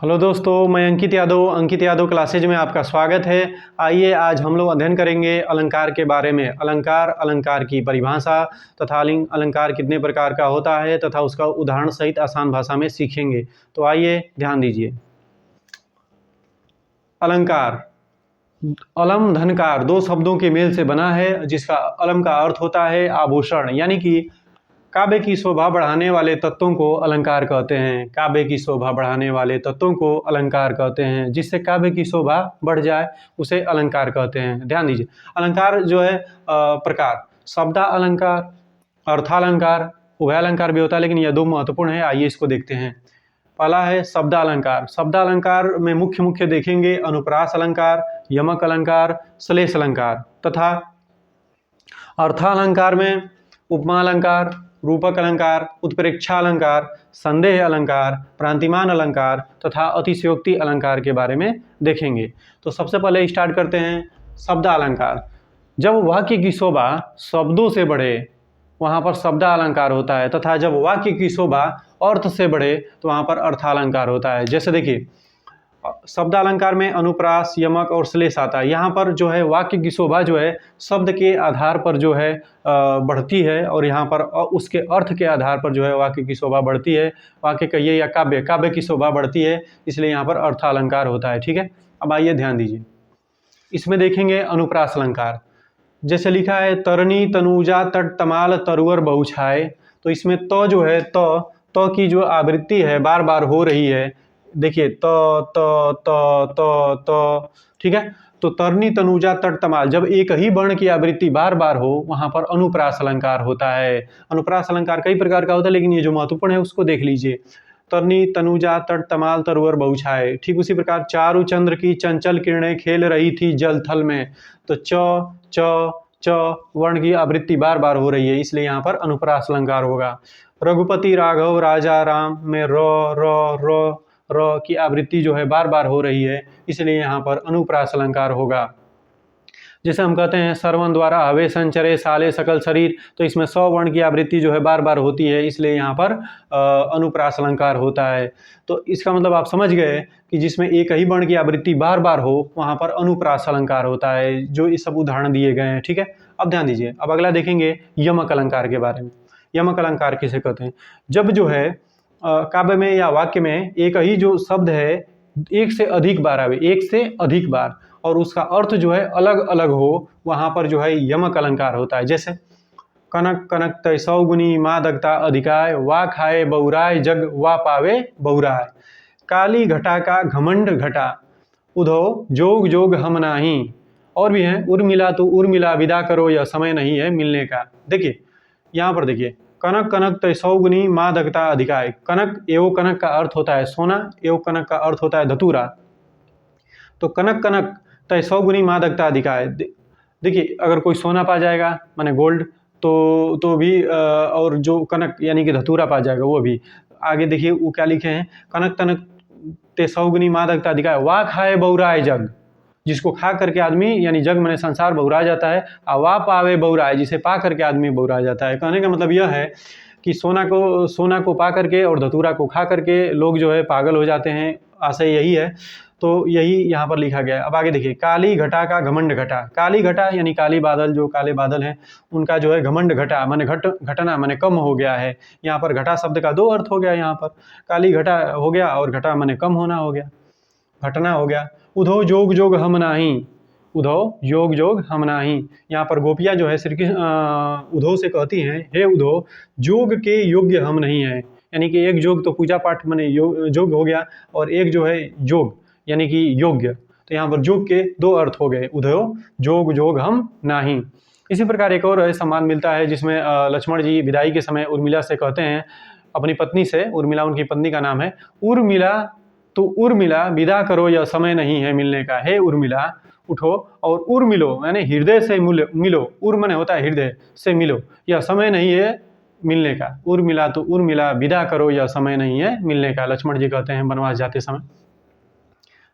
Hello दोस्तों, मैं Ankit Yadav classes में आपका स्वागत है। आइए आज हम लोग अध्ययन करेंगे अलंकार के बारे में। अलंकार की परिभाषा तथा अलंकार कितने प्रकार का होता है तथा उसका उदाहरण सहित आसान भाषा में सीखेंगे। तो आइए ध्यान दीजिए। अलंकार अलम धनकार दो शब्दों के मेल से बना है, जिसका अलम का अर्थ होता है आभूषण, यानी कि काव्य की शोभा बढ़ाने वाले तत्वों को अलंकार कहते हैं। काव्य की शोभा बढ़ाने वाले तत्वों को अलंकार कहते हैं। जिससे काव्य की शोभा बढ़ जाए उसे अलंकार कहते हैं। ध्यान दीजिए, अलंकार जो है प्रकार शब्दा अलंकार, अर्थालंकार, उभयालंकार भी होता है, लेकिन यह दो महत्वपूर्ण है। आइए इसको देखते हैं। पहला है शब्दालंकार। शब्दालंकार में मुख्य देखेंगे अनुप्रास अलंकार, यमक अलंकार, श्लेष अलंकार तथा अर्थालंकार में उपमा अलंकार, रूपक अलंकार, उत्प्रेक्षा अलंकार, संदेह अलंकार, प्रांतिमान अलंकार तथा अतिशयोक्ति अलंकार के बारे में देखेंगे। तो सबसे पहले स्टार्ट करते हैं शब्दालंकार। जब वाक्य की शोभा शब्दों से बढ़े वहाँ पर शब्दालंकार होता है, तथा जब वाक्य की शोभा अर्थ से बढ़े तो वहाँ पर अर्थालंकार होता है। जैसे देखिए, शब्दालंकार में अनुप्रास, यमक और श्लेष आता है। यहाँ पर जो है वाक्य की शोभा जो है शब्द के आधार पर जो है बढ़ती है, और यहाँ पर उसके अर्थ के आधार पर जो है वाक्य की शोभा बढ़ती है। वाक्य कहिए या काव्य की शोभा बढ़ती है, इसलिए यहाँ पर अर्थालंकार होता है। ठीक है, अब आइए ध्यान दीजिए। इसमें देखेंगे अनुप्रास अलंकार। जैसे लिखा है तरनी तनुजा तट तमाल तरुवर बहुछाए, तो इसमें तो जो है तो की जो आवृत्ति है बार बार हो रही है। देखिए तो ठीक है। तो तरनी तनुजा तट तमाल, जब एक ही वर्ण की आवृत्ति बार बार हो वहां पर अनुप्रास अलंकार होता है। अनुप्रास अलंकार कई प्रकार का होता है, लेकिन ये जो महत्वपूर्ण है उसको देख लीजिए। तरनी तनुजा तट तमाल तरुवर बहुछाए। ठीक उसी प्रकार चारु चंद्र की चंचल किरणें खेल रही थी जल थल में, तो च वर्ण की आवृत्ति बार बार हो रही है, इसलिए यहाँ पर अनुप्रास अलंकार होगा। रघुपति राघव राजा राम में र की आवृत्ति जो है बार बार हो रही है, इसलिए यहाँ पर अनुप्रास अलंकार होगा। जैसे हम कहते हैं सरवन द्वारा हवे संचरे साले सकल शरीर, तो इसमें 100 वर्ण की आवृत्ति जो है बार बार होती है, इसलिए यहाँ पर अनुप्रास अलंकार होता है। तो इसका मतलब आप समझ गए कि जिसमें एक ही वर्ण की आवृत्ति बार बार हो वहाँ पर अनुप्रास अलंकार होता है, जो ये सब उदाहरण दिए गए हैं। ठीक है, अब ध्यान दीजिए। अब अगला देखेंगे यमक अलंकार के बारे में। यमक अलंकार किसे कहते हैं? जब जो है काव्य में या वाक्य में एक ही जो शब्द है एक से अधिक बार आवे, एक से अधिक बार, और उसका अर्थ जो है अलग अलग हो, वहाँ पर जो है यमक अलंकार होता है। जैसे कनक कनक तय सौगुनी मादकता अधिकाय, वा खाए बहुराय जग वा पावे बहुराय। काली घटा का घमंड घटा, उधो जोग जोग हम नाही। और भी है उर्मिला तो उर्मिला, विदा करो यह समय नहीं है मिलने का। देखिए यहाँ पर देखिए, कनक कनक तय सौगुनी मादकता अधिकाय। कनक एवं कनक का अर्थ होता है सोना, एवं कनक का अर्थ होता है धतूरा। तो कनक कनक तय सौगुनी मादकता अधिकाय। देखिए अगर कोई सोना पा जाएगा माने गोल्ड, तो भी और जो कनक यानी कि धतूरा पा जाएगा वो भी। आगे देखिए वो क्या लिखे हैं, कनक तनक ते सौगुनी मादकता अधिकाय, वा खाए बहुराय जग। जिसको खा करके आदमी यानी जग माने संसार बहुरा जाता है, वा पावे बहुराय, जिसे पा करके आदमी बहुरा जाता है। कहने का मतलब यह है कि सोना को पा करके और धतूरा को खा करके लोग जो है पागल हो जाते हैं। आशय यही है, तो यही यहाँ पर लिखा गया है। अब आगे देखिए, काली घटा का घमंड घटा। काली घटा यानी काली बादल, जो काले बादल हैं उनका जो है घमंड घटा माने घटना माने कम हो गया है। यहाँ पर घटा शब्द का दो अर्थ हो गया, यहाँ पर काली घटा हो गया और घटा माने कम होना हो गया, घटना हो गया। उधो जोग जोग हम नाही, उधो जोग जोग हम नाही। यहाँ पर गोपियाँ जो है श्री कृष्ण उधो से कहती हैं, हे उधो जोग के योग्य हम नहीं हैं। यानी कि एक जोग तो पूजा पाठ माने जोग हो गया, और एक जो है जोग यानी कि योग्य। तो यहाँ पर जोग के दो अर्थ हो गए, उधो जोग जोग हम नाही। इसी प्रकार एक और सम्मान मिलता है, जिसमें लक्ष्मण जी विदाई के समय उर्मिला से कहते हैं अपनी पत्नी से, उर्मिला उनकी पत्नी का नाम है, उर्मिला तो उर्मिला विदा करो यह समय नहीं है मिलने का। हे उर्मिला उठो और उर्मिलो यानी हृदय से मिलो। उर माने होता है हृदय से मिलो, यह समय नहीं है मिलने का। उर्मिला तो उर्मिला विदा करो यह समय नहीं है मिलने का, लक्ष्मण जी कहते हैं वनवास जाते समय।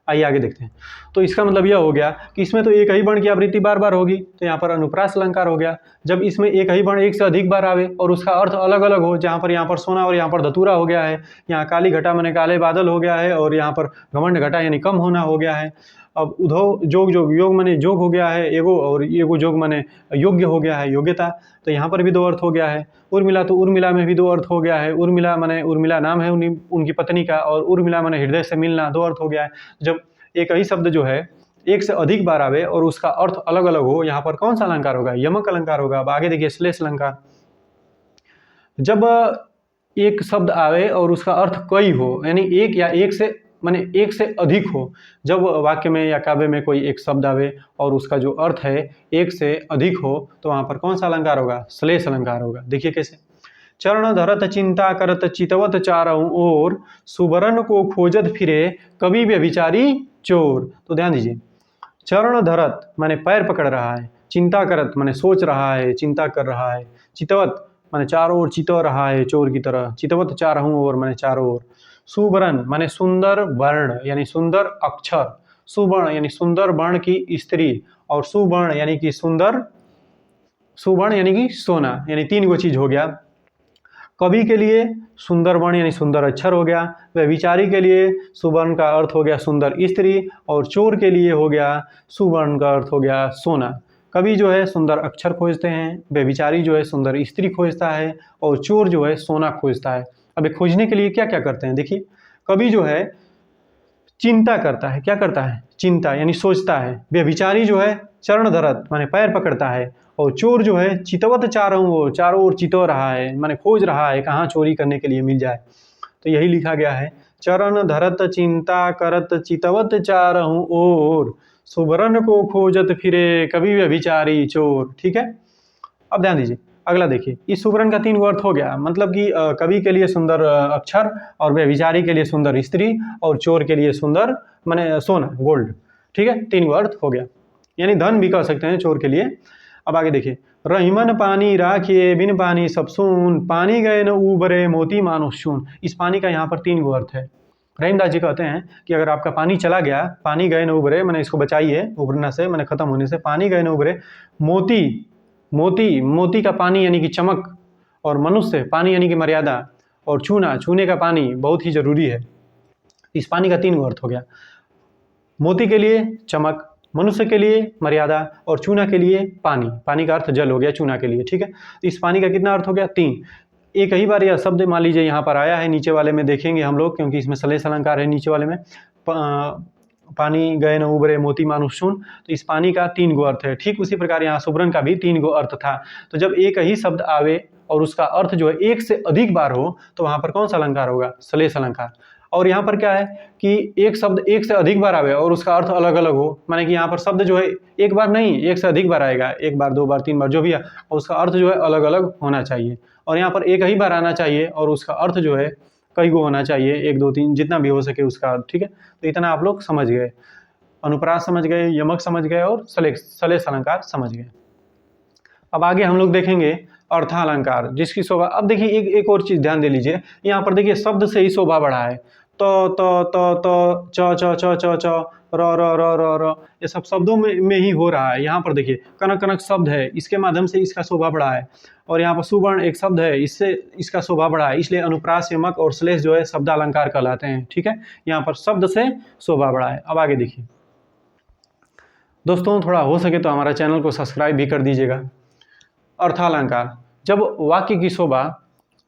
आइए आगे देखते हैं। तो इसका मतलब यह हो गया कि इसमें तो एक ही वर्ण की आवृत्ति बार बार होगी, तो यहाँ पर अनुप्रास अलंकार हो गया। जब इसमें एक ही वर्ण एक से अधिक बार आवे और उसका अर्थ अलग अलग हो, जहाँ पर यहाँ पर सोना और यहाँ पर धतूरा हो गया है, यहाँ काली घटा माने काले बादल हो गया है, और यहाँ पर घमंड घटा यानी कम होना हो गया है। अब उधो जोग जोग, योग माने जोग हो गया है एगो, और एगो जोग माने योग्य हो गया है, योग्यता। तो यहाँ पर भी दो अर्थ हो गया है। उर्मिला, तो उर्मिला में भी दो अर्थ हो गया है। उर्मिला माने उर्मिला नाम है उनकी पत्नी का, और उर्मिला माने हृदय से मिलना, दो अर्थ हो गया है। जब एक ही शब्द जो है एक से अधिक बार आवे और उसका अर्थ अलग अलग हो, यहाँ पर कौन सा अलंकार होगा? यमक अलंकार होगा। अब आगे देखिए श्लेष अलंकार। जब एक शब्द आवे और उसका अर्थ कई हो, यानी एक या एक से माने एक से अधिक हो, जब वाक्य में या काव्य में कोई एक शब्द आवे और उसका जो अर्थ है एक से अधिक हो, तो वहाँ पर कौन सा अलंकार होगा? श्लेष अलंकार होगा। देखिए कैसे, चरण धरत चिंता करत चितवत चारऊ ओर, सुबरन को खोजत फिरे कवि व्यभिचारी चोर। तो ध्यान दीजिए, चरण धरत माने पैर पकड़ रहा है, चिंता करत माने सोच रहा है, चिंता कर रहा है, चितवत माने चारों ओर चितव रहा है चोर की तरह, चितवत चारहूं ओर माने चारों ओर, सुवर्ण माने सुंदर वर्ण यानी सुंदर अक्षर, सुवर्ण यानी सुंदर वर्ण की स्त्री, और सुवर्ण यानी कि सुंदर, सुवर्ण यानी कि सोना, यानी तीन गो चीज हो गया। कवि के लिए सुंदर वर्ण यानी सुंदर अक्षर हो गया, व्यभिचारी के लिए सुवर्ण का अर्थ हो गया सुंदर स्त्री, और चोर के लिए हो गया सुवर्ण का अर्थ हो गया सोना। कवि जो है सुंदर अक्षर खोजते हैं, व्यभिचारी जो है सुंदर स्त्री खोजता है, और चोर जो है सोना खोजता है। अब ये खोजने के लिए क्या क्या करते हैं देखिए, कवि जो है चिंता करता है, क्या करता है? चिंता यानी सोचता है। व्यभिचारी जो है चरण धरत माने पैर पकड़ता है, और चोर जो है चितवत चारों ओर चितो रहा है, माने खोज रहा है कहाँ चोरी करने के लिए मिल जाए। तो यही लिखा गया है, चरण धरत चिंता करत चितवत चारहूं ओर, सुवर्ण को खोजत फिरे कवि व्यभिचारी चोर। ठीक है, अब ध्यान दीजिए अगला देखिए, इस सुवर्ण का तीन गो अर्थ हो गया, मतलब कि कवि के लिए सुंदर अक्षर, और व्यभिचारी के लिए सुंदर स्त्री, और चोर के लिए सुंदर माने सोना गोल्ड। ठीक है, तीन गो अर्थ हो गया, यानी धन भी कह सकते हैं चोर के लिए। अब आगे देखिए, रहीमन पानी राखिए बिन पानी सब सून, पानी गए न उबरे मोती मानुष शून। इस पानी का यहाँ पर तीन गो अर्थ है। रहीमदास जी कहते हैं कि अगर आपका पानी चला गया, पानी गए न उबरे मैंने इसको बचाइए उबरना से, मैंने खत्म होने से, पानी गए न उबरे, मोती मोती का पानी यानी कि चमक, और मनुष्य पानी यानी कि मर्यादा, और छूने का पानी बहुत ही जरूरी है। इस पानी का तीन गो अर्थ हो गया, मोती के लिए चमक, मनुष्य के लिए मर्यादा, और चूना के लिए पानी। पानी का अर्थ जल हो गया चूना के लिए। ठीक है, तो इस पानी का कितना अर्थ हो गया? तीन। एक ही बार यह शब्द मान लीजिए यहाँ पर आया है, नीचे वाले में देखेंगे हम लोग, क्योंकि इसमें श्लेष अलंकार है नीचे वाले में, पानी गए न उबरे मोती मानुष शून, तो इस पानी का तीन गो अर्थ है। ठीक उसी प्रकार यहाँ सुवर्ण का भी तीन गो अर्थ था। तो जब एक ही शब्द आवे और उसका अर्थ जो है एक से अधिक बार हो, तो वहाँ पर कौन सा अलंकार होगा? श्लेष अलंकार। और यहाँ पर क्या है कि एक शब्द एक से अधिक बार आवे और उसका अर्थ अलग अलग हो, माने कि यहाँ पर शब्द जो है एक बार नहीं एक से अधिक बार आएगा, एक बार दो बार तीन बार जो भी है, और उसका अर्थ जो है अलग अलग होना चाहिए। और यहाँ पर एक ही बार आना चाहिए और उसका अर्थ जो है कई गो होना चाहिए, एक दो तीन जितना भी हो सके उसका अर्थ। ठीक है, तो इतना आप लोग समझ गए, अनुप्रास समझ गए, यमक समझ गए, और श्लेष अलंकार समझ गए। अब आगे हम लोग देखेंगे अर्थालंकार, जिसकी शोभा। अब देखिए एक और चीज ध्यान दे लीजिए, यहाँ पर देखिए शब्द से ही शोभा बढ़ा है। च च च र र र र र, ये सब शब्दों में ही हो रहा है। यहाँ पर देखिए कनक कनक शब्द है, इसके माध्यम से इसका शोभा बढ़ा है, और यहाँ पर सुवर्ण एक शब्द है, इससे इसका शोभा बढ़ा है। इसलिए अनुप्रास, यमक और श्लेष जो है शब्दालंकार कहलाते हैं। ठीक है, यहाँ पर शब्द से शोभा बढ़ा है। अब आगे देखिए दोस्तों, थोड़ा हो सके तो हमारा चैनल को सब्सक्राइब भी कर दीजिएगा। अर्थालंकार, जब वाक्य की शोभा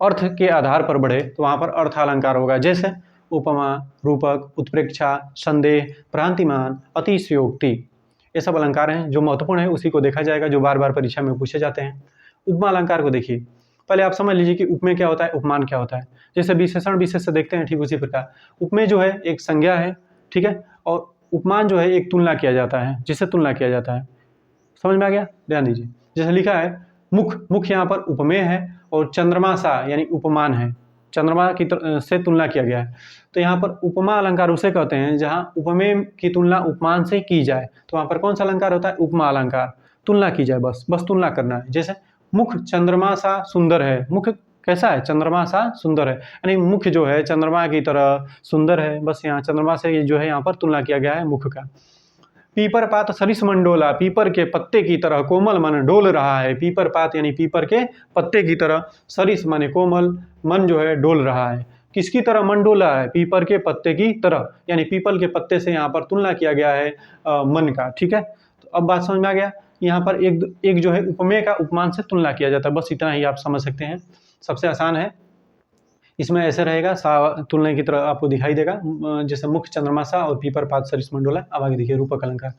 अर्थ के आधार पर बढ़े तो वहाँ पर अर्थालंकार होगा। जैसे उपमा, रूपक, उत्प्रेक्षा, संदेह, भ्रांतिमान, अतिशयोक्ति, ये सब अलंकार हैं। जो महत्वपूर्ण है उसी को देखा जाएगा, जो बार बार परीक्षा में पूछे जाते हैं। उपमा अलंकार को देखिए, पहले आप समझ लीजिए कि उपमेय क्या होता है, उपमान क्या होता है। जैसे विशेषण विशेष से देखते हैं, ठीक उसी प्रकार उपमेय जो है एक संज्ञा है, ठीक है, और उपमान जो है एक तुलना किया जाता है, जिससे तुलना किया जाता है। समझ में आ गया? ध्यान दीजिए, जैसे लिखा है मुख यहाँ पर उपमेय है, और चंद्रमा सा यानी उपमान है, चंद्रमा की से तुलना किया गया है। तो यहाँ पर उपमा अलंकार उसे कहते हैं जहाँ उपमेय की तुलना उपमान से की जाए, तो वहाँ पर कौन सा अलंकार होता है? उपमा अलंकार। तुलना की जाए, बस तुलना करना है। जैसे मुख चंद्रमा सा सुंदर है, मुख कैसा है, चंद्रमा सा सुंदर है, यानी मुख जो है चंद्रमा की तरह सुंदर है। बस यहाँ चंद्रमा से जो है यहाँ पर तुलना किया गया है मुख का। पीपर पात सरिस मंडोला, पीपर के पत्ते की तरह कोमल मन डोल रहा है। पीपर पात यानी पीपर के पत्ते की तरह, सरिस माने कोमल, मन जो है डोल रहा है। किसकी तरह मन डोल रहा है, पीपर के पत्ते की तरह, यानी पीपल के पत्ते से यहाँ पर तुलना किया गया है मन का। ठीक है, तो अब बात समझ में आ गया। यहाँ पर एक जो है उपमेय का उपमान से तुलना किया जाता है, बस इतना ही आप समझ सकते हैं, सबसे आसान है। इसमें ऐसे रहेगा, तुलना की तरह आपको दिखाई देगा, जैसे मुख चंद्रमा सा और पीपर पात सरिस मंडोला। अब आगे देखिए रूपक अलंकार।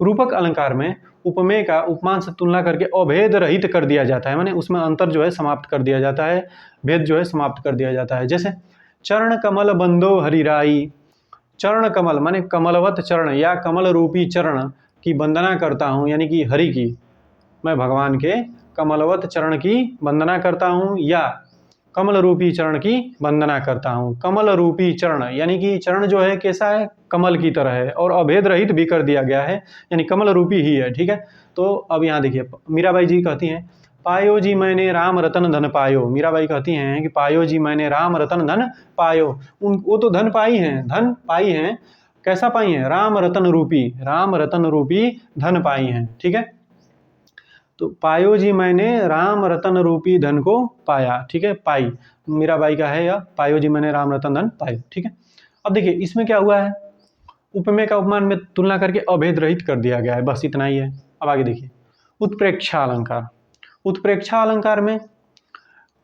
रूपक अलंकार में उपमेय का उपमान से तुलना करके अभेद रहित कर दिया जाता है, माने उसमें अंतर जो है समाप्त कर दिया जाता है, भेद जो है समाप्त कर दिया जाता है। जैसे चरण कमल बंदो हरिराई, चरण कमल माने कमलवत चरण या कमल रूपी चरण की वंदना करता हूँ, यानी कि हरि की, मैं भगवान के कमलवत चरण की वंदना करता हूँ या कमल रूपी चरण की वंदना करता हूँ। कमल रूपी चरण यानी कि चरण जो है कैसा है, कमल की तरह है, और अभेद रहित भी कर दिया गया है, यानी कमल रूपी ही है। ठीक है, तो अब यहाँ देखिए मीराबाई जी कहती हैं, पायो जी मैंने राम रतन धन पायो। मीराबाई कहती हैं कि पायो जी मैंने राम रतन धन पायो। वो तो धन पाई हैं, धन पाई हैं, कैसा पाई हैं, राम रतन रूपी धन पाई हैं। ठीक है, तो पायो जी मैंने राम रतन रूपी धन को पाया। ठीक है, पाई मीराबाई का है, या पायो जी मैंने राम रतन धन पायो। ठीक है, अब देखिए इसमें क्या हुआ है, उपमेय का उपमान में तुलना करके अभेद रहित कर दिया गया है, बस इतना ही है। अब आगे देखिए उत्प्रेक्षा अलंकार। उत्प्रेक्षा अलंकार में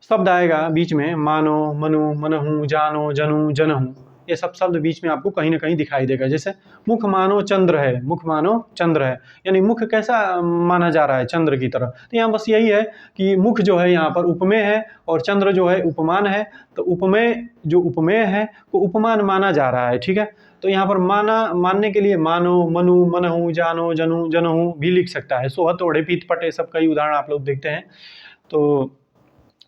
शब्द आएगा बीच में, मानो, मनु, मनहु, जानो, जनु, जनहु, ये सब शब्द बीच में आपको कहीं ना कहीं दिखाई देगा। जैसे मुख मानो चंद्र है, मुख मानो चंद्र है, यानी मुख कैसा माना जा रहा है, चंद्र की तरह। तो यहाँ बस यही है कि मुख जो है यहाँ पर उपमेय है और चंद्र जो है उपमान है, तो उपमेय जो उपमेय है वो उपमान माना जा रहा है। ठीक है, तो यहाँ पर मानने के लिए मानो, मनु, मनहु, जानो, जनु, जनहु भी लिख सकता है। सोहत, ओढ़े, पीत, पटे, सब कई उदाहरण आप लोग देखते हैं। तो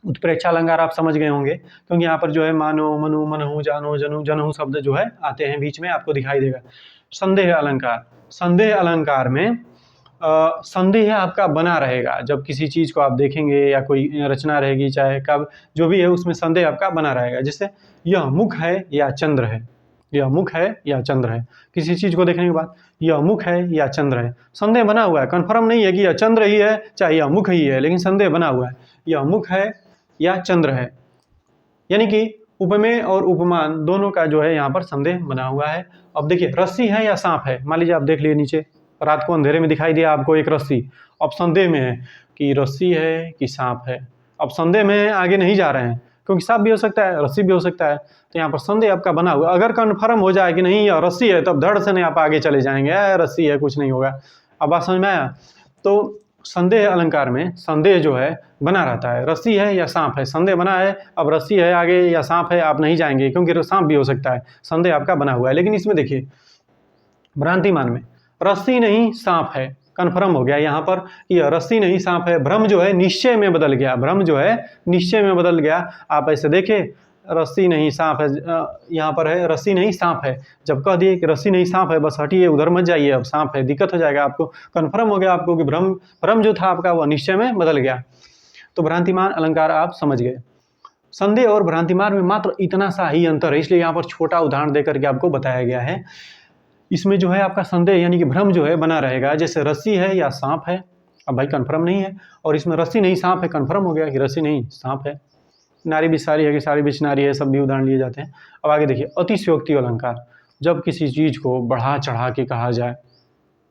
उत्प्रेक्षा अलंकार आप समझ गए होंगे, क्योंकि यहाँ पर जो है मानो, मनु, मनहु, जानो, जनु, जनहु शब्द जो है आते हैं बीच में, आपको दिखाई देगा। संदेह अलंकार। संदेह अलंकार में संदेह आपका बना रहेगा, जब किसी चीज़ को आप देखेंगे या कोई रचना रहेगी, चाहे कब जो भी है, उसमें संदेह आपका बना रहेगा। जैसे यह मुख है या चंद्र है, यह मुख है या चंद्र है, किसी चीज़ को देखने के बाद यह मुख है या चंद्र है, संदेह बना हुआ है, कन्फर्म नहीं है कि यह चंद्र ही है चाहे यह मुख ही है, लेकिन संदेह बना हुआ है, यह मुख है या चंद्र है, यानी कि उपमेय और उपमान दोनों का जो है यहाँ पर संदेह बना हुआ है। अब देखिए रस्सी है या सांप है, मान लीजिए आप देख लिए नीचे, रात को अंधेरे में दिखाई दिया आपको एक रस्सी, अब संदेह में है कि रस्सी है कि सांप है। अब संदेह में आगे नहीं जा रहे हैं, क्योंकि सांप भी हो सकता है, रस्सी भी हो सकता है, तो यहाँ पर संदेह आपका बना हुआ। अगर कन्फर्म हो जाए कि नहीं यह रस्सी है, तब धड़ से नहीं आप आगे चले जाएंगे, रस्सी है कुछ नहीं होगा। अब बात समझ में आया। तो संदेह अलंकार में संदेह जो है बना रहता है, रस्सी है या सांप है, संदेह बना है, अब रस्सी है आगे या सांप है आप नहीं जाएंगे, क्योंकि सांप भी हो सकता है, संदेह आपका बना हुआ है। लेकिन इसमें देखिए भ्रांतिमान में रस्सी नहीं सांप है, कन्फर्म हो गया यहाँ पर कि यह रस्सी नहीं सांप है, भ्रम जो है निश्चय में बदल गया, भ्रम जो है निश्चय में बदल गया। आप ऐसे देखें रस्सी नहीं सांप है, यहाँ पर है रस्सी नहीं सांप है, जब कह दिए कि रस्सी नहीं सांप है, बस हटिए उधर मत जाइए, अब सांप है, दिक्कत हो जाएगा आपको, कन्फर्म हो गया आपको कि भ्रम जो था आपका वह निश्चय में बदल गया। तो भ्रांतिमान अलंकार आप समझ गए। संदेह और भ्रांतिमान में मात्र इतना सा ही अंतर है, इसलिए यहाँ पर छोटा उदाहरण देकर के आपको बताया गया है। इसमें जो है आपका संदेह यानी कि भ्रम जो है बना रहेगा, जैसे रस्सी है या सांप है, अब भाई कन्फर्म नहीं है, और इसमें रस्सी नहीं सांप है, कन्फर्म हो गया कि रस्सी नहीं सांप है। नारी भी सारी है कि सारी बीच नारी है, सब भी उदाहरण लिए जाते हैं। अब आगे देखिए अतिशयोक्ति अलंकार। जब किसी चीज़ को बढ़ा चढ़ा के कहा जाए,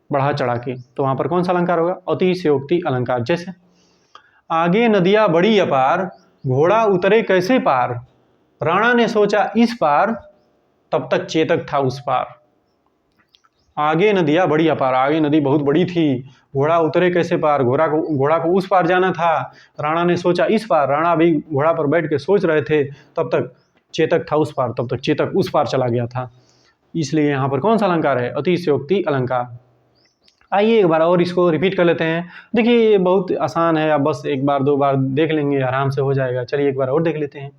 बढ़ा चढ़ा के, तो वहाँ पर कौन सा अलंकार होगा, अतिशयोक्ति अलंकार। जैसे आगे नदियाँ बड़ी अपार, घोड़ा उतरे कैसे पार, राणा ने सोचा इस पार, तब तक चेतक था उस पार। आगे नदियाँ बड़ी अपार, आगे नदी बहुत बड़ी थी, घोड़ा उतरे कैसे पार, घोड़ा को उस पार जाना था, राणा ने सोचा इस पार, राणा भी घोड़ा पर बैठ के सोच रहे थे, तब तक चेतक था उस पार, तब तक चेतक उस पार चला गया था। इसलिए यहाँ पर कौन सा अलंकार है, अतिशयोक्ति अलंकार। आइए एक बार और इसको रिपीट कर लेते हैं। देखिए ये बहुत आसान है, आप बस एक बार दो बार देख लेंगे आराम से हो जाएगा। चलिए एक बार और देख लेते हैं।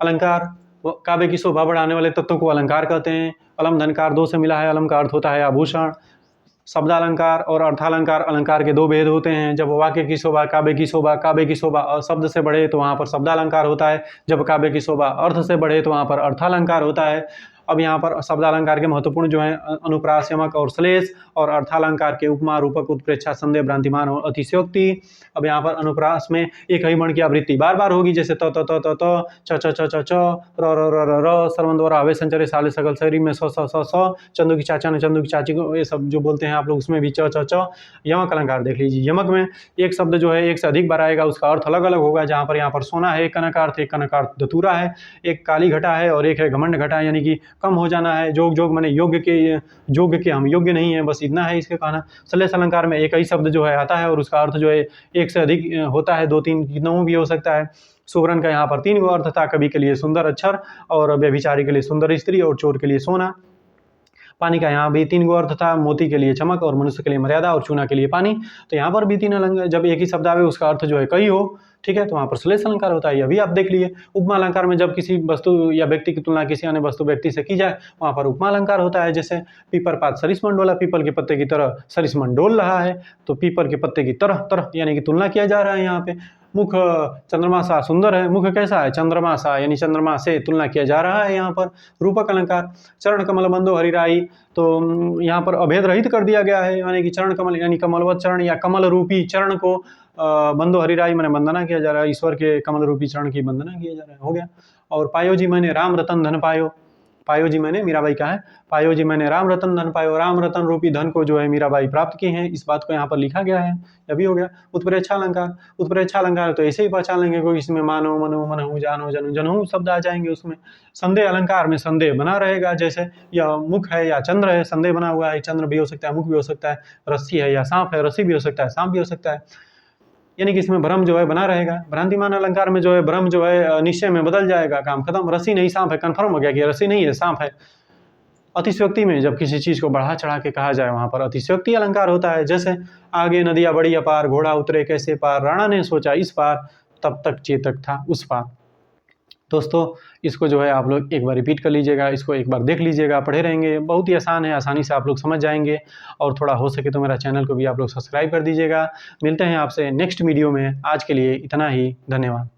अलंकार काव्य की शोभा बढ़ाने वाले तत्वों को अलंकार कहते हैं। अलम धनकार दो से मिला है, अलम का अर्थ होता है आभूषण। शब्दालंकार और अर्थालंकार अलंकार के दो भेद होते हैं। जब वाक्य की शोभा काव्य की शोभा, काव्य की शोभा शब्द से बढ़े तो वहाँ पर शब्दालंकार होता है, जब काव्य की शोभा अर्थ से बढ़े तो वहाँ पर अर्थालंकार होता है। अब यहाँ पर शब्दालंकार के महत्वपूर्ण जो है अनुप्रास, यमक और श्लेष, और अर्थालंकार के उपमा, रूपक, उत्प्रेक्षा, संदेह, भ्रांतिमान और अतिशयोक्ति। अब यहाँ पर अनुप्रास में एक ही वर्ण की आवृत्ति बार बार होगी, जैसे त त त त त, च च च च च, र र र र र, सर्वम द्वारा हवे संचरे साले सकल शरीर में स स स स, चंदू की चाचा ने चंदू की चाची को, ये सब जो बोलते हैं आप लोग, उसमें भी च च च। यमक अलंकार देख लीजिए, यमक में एक शब्द जो है एक से अधिक बार आएगा, उसका अर्थ अलग अलग होगा। जहाँ पर यहाँ पर सोना है एक कनकार्थ, एक कनकार्थ धतूरा है, एक काली घटा है और एक है घमंड घटा, यानी कि कम हो जाना है। जोग जोग मैंने योग्य के हम योग्य नहीं है, बस इतना है इसके कहना। श्लेष अलंकार में एक ही शब्द जो है आता है और उसका अर्थ जो है एक से अधिक होता है, 2-3 कितनों भी हो सकता है। सुवर्ण का यहाँ पर 3 गो अर्थ था, कवि के लिए सुंदर अक्षर, और व्यभिचारी के लिए सुंदर स्त्री, और चोर के लिए सोना। पानी का यहाँ भी 3 गो अर्थ था, मोती के लिए चमक, और मनुष्य के लिए मर्यादा, और चूना के लिए पानी। तो यहाँ पर भी 3 अलंकार, जब एक ही शब्द आवे उसका अर्थ जो है कई हो, ठीक है, तो वहाँ पर श्लेष अलंकार होता है। अभी आप देख लिए। उपमा अलंकार में जब किसी वस्तु या व्यक्ति की तुलना किसी अन्य वस्तु व्यक्ति से की जाए, वहाँ पर उपमा अलंकार होता है। जैसे पीपर पात सरिस मंडोला, पीपल के पत्ते की तरह सरिस मंडोल रहा है, तो पीपल के पत्ते की तरह तरह यानी कि तुलना किया जा रहा है यहाँ पे। मुख चंद्रमा सा सुंदर है, मुख कैसा है चंद्रमा सा, यानी चंद्रमा से तुलना किया जा रहा है यहाँ पर। रूपक अलंकार, चरण कमल बंदो हरिराई, तो यहाँ पर अभेद रहित कर दिया गया है, यानी कि चरण कमल यानी कमलवत चरण या कमल रूपी चरण को बंदो हरिराई मैंने वंदना किया जा रहा है, ईश्वर के कमल रूपी चरण की वंदना किया जा रहा है, हो गया। और पायो जी मैंने राम रतन धन पायो, पायो जी मैंने, मीराबाई का है, पायो जी मैंने राम रतन धन पायो, राम रतन रूपी धन को जो है मीराबाई प्राप्त की हैं, इस बात को यहाँ पर लिखा गया है। यह भी हो गया। उत्प्रेक्षा अलंकार, उत्प्रेक्षा अलंकार तो ऐसे ही पहचान लेंगे कोई, इसमें मानो मनो मनहु जानो जनु जनहु शब्द आ जाएंगे उसमें। संदेह अलंकार में संदेह बना रहेगा, जैसे यह मुख है या चंद्र है, संदेह बना हुआ है, चंद्र भी हो सकता है, मुख भी हो सकता है, रस्सी है या सांप है, रस्सी भी हो सकता है, सांप भी हो सकता है, यानी कि इसमें भ्रम जो है बना रहेगा। भ्रांतिमान अलंकार में जो है भ्रम जो है निश्चय में बदल जाएगा, काम खत्म, रस्सी नहीं सांप है, कन्फर्म हो गया कि रस्सी नहीं है सांप है। अतिशयोक्ति में जब किसी चीज को बढ़ा चढ़ा के कहा जाए, वहां पर अतिशयोक्ति अलंकार होता है। जैसे आगे नदियां बड़ी अपार, घोड़ा उतरे कैसे पार, राणा ने सोचा इस पार, तब तक चेतक था उस पार। दोस्तों इसको जो है आप लोग एक बार रिपीट कर लीजिएगा, इसको एक बार देख लीजिएगा, पढ़े रहेंगे, बहुत ही आसान है, आसानी से आप लोग समझ जाएंगे। और थोड़ा हो सके तो मेरा चैनल को भी आप लोग सब्सक्राइब कर दीजिएगा। मिलते हैं आपसे नेक्स्ट वीडियो में, आज के लिए इतना ही, धन्यवाद।